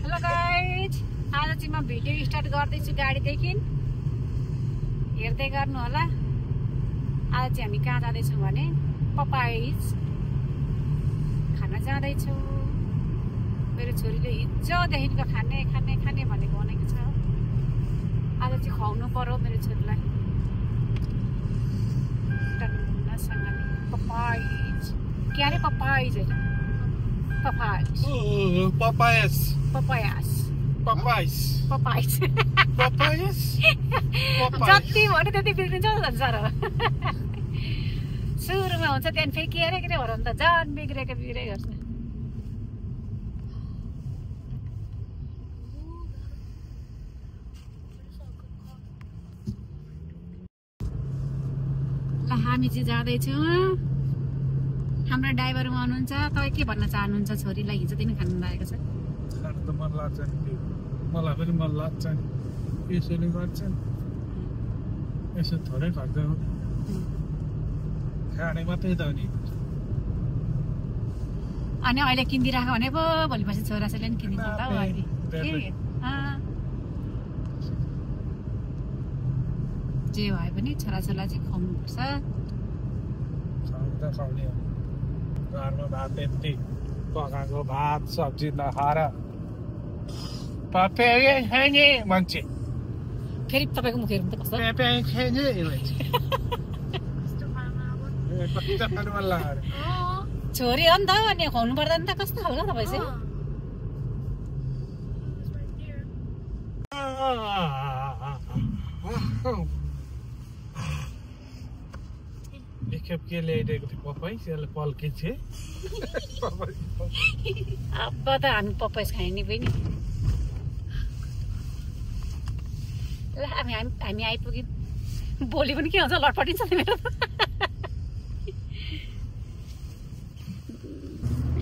Hello guys, आज चाहिँ म भिडियो स्टार्ट गर्दैछु गाडीदेखि। हेर्दै गर्नु होला। आज चाहिँ हामी कहाँ जाँदैछौँ भने पपाइज खान जाँदैछौँ। मेरो छोरीले हिजोदेखिको खाने भनेको छ। आज चाहिँ खुवाउनु पर्यो मेरो छोरीलाई। पपाइज के अरे पपाइज होइन, पपाइज जति भन्यो त्यति बिग्रिन्छ सर। सुरुमा हुन्छ त्यहाँदेखि फेरि के अरे भयो भने त झन् बिग्रेको गर्छ। ल हामी चाहिँ जाँदैछौँ। हाम्रो ड्राइभर हुनुहुन्छ। तपाईँ के भन्न चाहनुहुन्छ छोरीलाई? हिजोदेखि खानु लागेको छ। मन लाग्छ नि, मलाई पनि मन लाग्छ नि। यसोले गर्छ यसो थोरै खर्च खाने मात्रै त नि। अनि अहिले किनिदिइराख्यो भने पो भोलिपछि छोराछोरीले पनि किनिदिन्छ त हौ। अहिले जे भए पनि छोराछोरीलाई चाहिँ खुवाउनुपर्छ। खुवाउने घरमा भात त्यति पकाएको भात सब्जी नखाएर खाने मान्छे। फेरि तपाईँको मुख हेर्नु त कस्तो छोरी हो नि त। अनि खुवाउनु पर्दा नि त कस्तो खालको तपाईँ चाहिँ। एकखेप के ल्याइदिएको थियो पपाइस, यसले पल्केछ। अब त हामी पपाइस खाने पनि। ल हामी आइपुग्यौँ। भोलि पनि के हुन्छ लटपटिन्छ नि मेरो।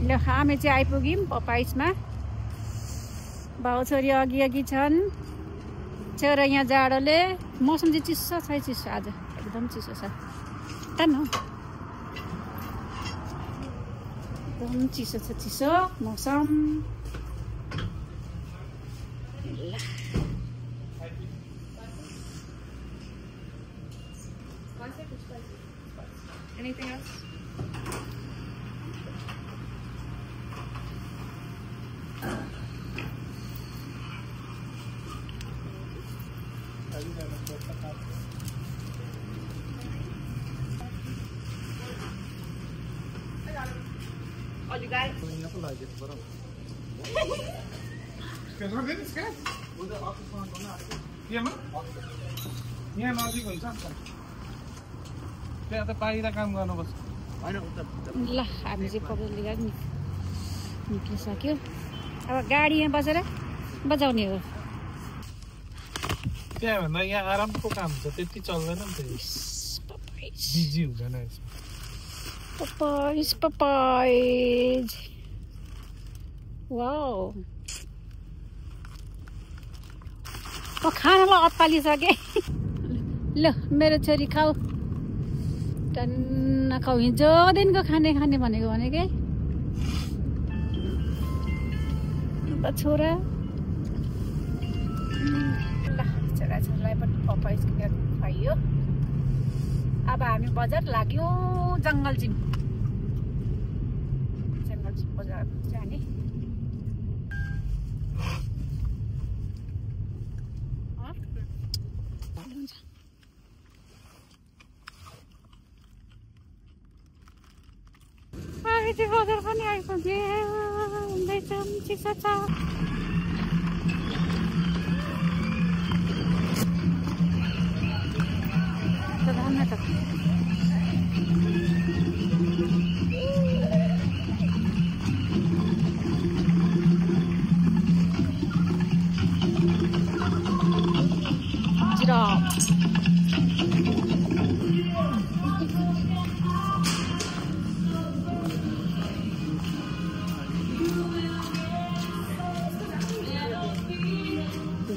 ल हामी चाहिँ आइपुग्यौँ पपाइसमा। बाउ छोरी अघि छन्। छोरा यहाँ जाडोले मौसम चाहिँ चिसो छ, चिसो आज एकदम चिसो छ। एकदम चिसो छ, चिसो मौसम। Anything else? Oh, you got it? यहाँ नजिक हुन्छ त्यहाँ त बाहिर काम गर्नुपर्छ। ल हामी चाहिँ पब्लिक गाडी निक्लिसक्यो। अब गाडी यहाँ बसेर बजाउने हो। त्यहाँभन्दा यहाँ आरामको काम छ, त्यति चल्दैन नि त। बिजी हुँदैन यसमा। पपाइज वाउ, म खानालाई अत्तालिसकेँ। ल मेरो छोरी खाऊ, टन्न खाऊ। हिजोदेखिको खाने भनेको छोरा। ल छोराछोरीलाई पनि पपाइज किनेर खुवाइयो। अब हामी बजार लाग्यौँ जङ्गल जिम बजार जाने। हामी चाहिँ बजार पनि आइपुग्यौँ। चिसो छ।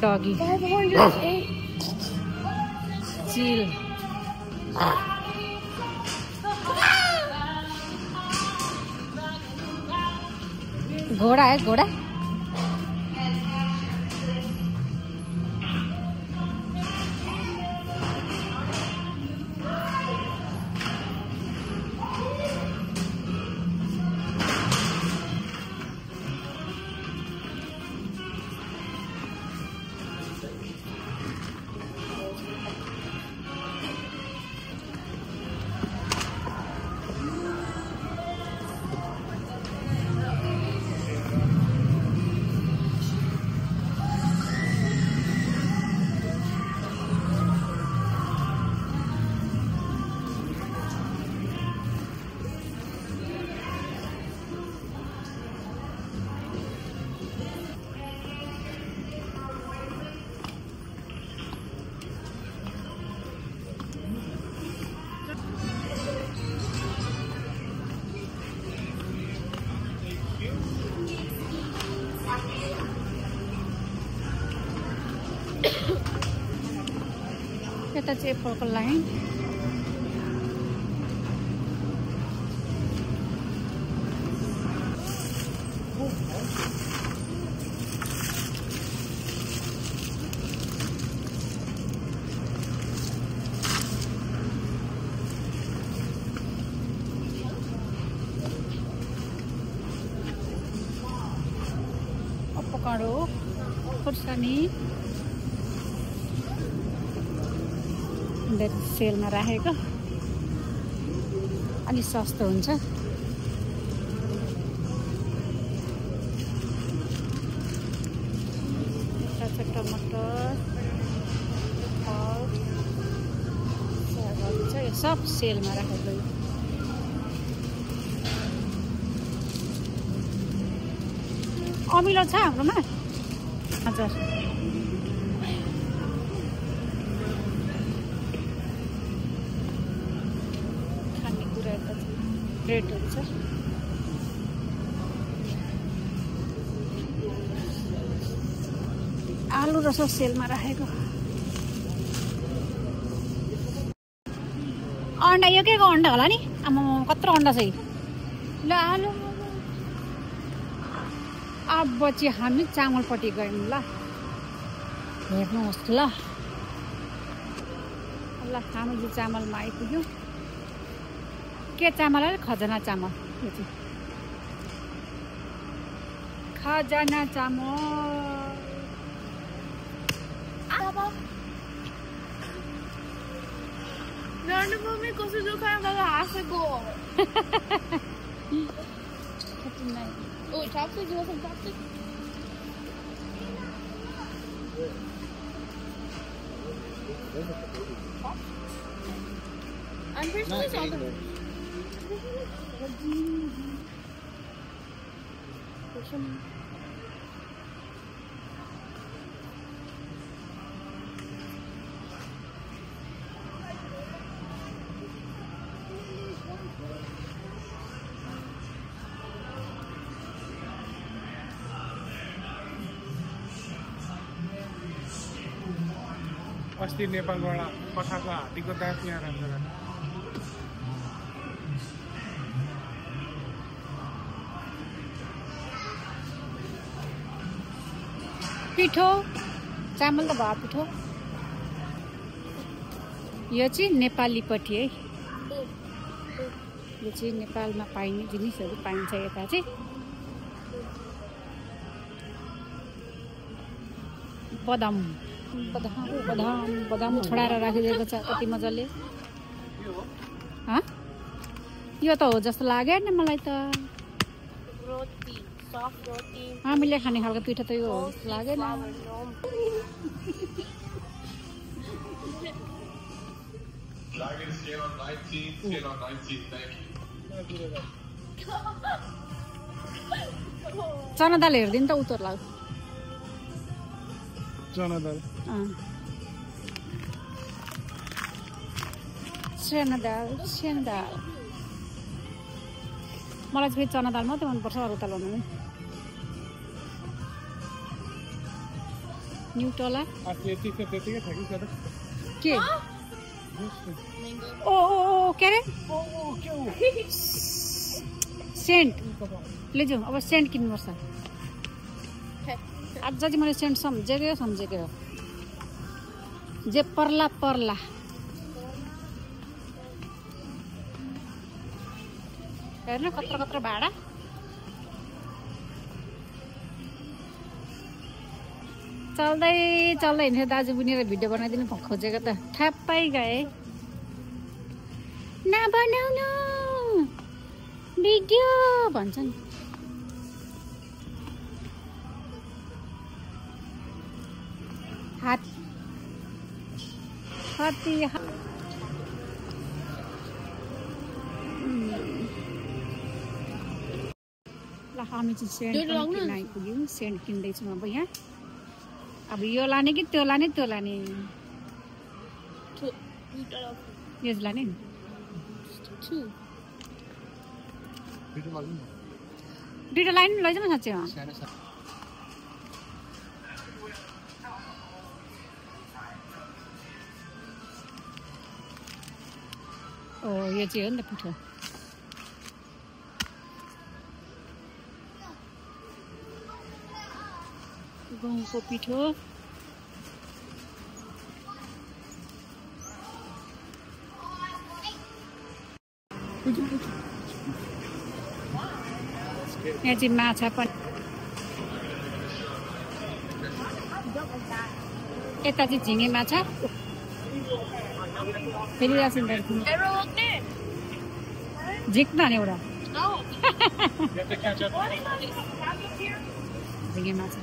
Doggy. Chill. घोड़ा है, घोड़ा यता चाहिँ एप्पलको लाइन avocado खुर्सानी सेलमा राखेको अलि सस्तो हुन्छ। टमाटर सब सेलमा राखेको। अमिलो छ हाम्रोमा हजुर। खानेकुरा यता ब्रेडहरू छ। आलु र सब सेलमा राखेको। अन्डा यो के को अन्डा होला नि? आमा कत्रो अन्डा छ ल आलु। अब चाहिँ हामी चामलपट्टि गयौँ ल हेर्नुहोस् ल। ल हामी चाहिँ चामलमा आइपुग्यौँ। के चामल अरे खजना चामल। यो चाहिँ खजना चामल। कसो दुखायो मलाई हाँसेको। Oh, chopsticks? You want some chopsticks? I'm pretty sure it's all the... अस्ति नेपालबाट पठाएको हात्तीको दाँत यहाँ राम्रो पिठो चामल त भयो पिठो। यो चाहिँ नेपालीपट्टि है। यो चाहिँ नेपालमा पाइने जिनिसहरू पाइन्छ यता चाहिँ। बदाम बदाम बदाम बदाम छोडाएर राखिदिएको छ कति मजाले। यो त हो जस्तो लाग्यो नि मलाई त। रोटी, सफ्ट रोटी। हामीले खाने खालको पिठो त यो हो जस्तो लाग्यो नि। चना दाल हेरिदिनु त उतो लाग्यो। चना दाल चना दाल चना दाल। मलाई चाहिँ चना दाल मात्रै मनपर्छ अरू दाल भन्नु। न्युट्रला के ओ के अरे सेन्ट लिजौँ। अब सेन्ट किन्नुपर्छ। आज चाहिँ मैले सेन्ट सम्झेकै हो। जे पर्ला पर्ला। हेर्नु कत्रो कत्रो भाडा। चल्दै चल्दै हिँड्थ्यो दाजु बुनेर भिडियो बनाइदिनु खोजेको त ठ्याप्पै गए। नबनाउनु भिडियो भन्छन्। हात हात्ती ल हामी चाहिँ सेन्ट किन्न आइपुग्यौँ। सेन्ट किन्दैछौँ अब यहाँ। अब यो लाने कि त्यो लाने त्यो लाने। यो लाने नि दुइटा लाइन लैजाउँ न साँच्चै। यो चाहिँ हो नि त पिठो गहुँको पिठो यहाँ चाहिँ माछा पनि यता चाहिँ झिँगे माछा फेरि रासन झिक्न नि एउटा झिँगे माछा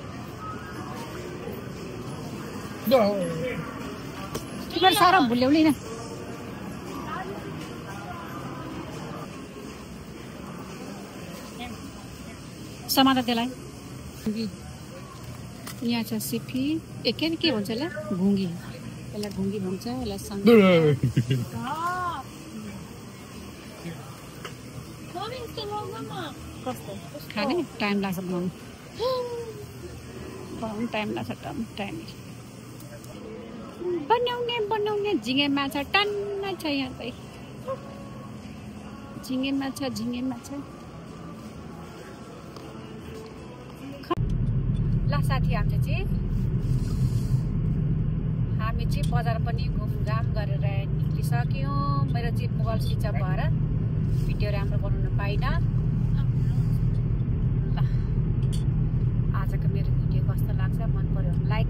तिमीहरू साह्रो भुल्याउने न समाता त्यसलाई यहाँ छ सिपी के भन्छ यसलाई घुङ्गी यसलाई घुङ्गी भन्छ यसलाई खाने टाइम लाग्छ बनाउनु टाइम लाग्छ टाइम बनाउने झिँगे माछा टन्न छ यहाँ चाहिँ झिँगे माछा ल साथी हामी चाहिँ बजार पनि घुमघाम गरेर निक्लिसक्यौँ मेरो चाहिँ मोबाइल स्विच अफ भएर भिडियो राम्रो बनाउन पाइनँ ल आजको मेरो भिडियो कस्तो लाग्छ मन पर्यो लाइक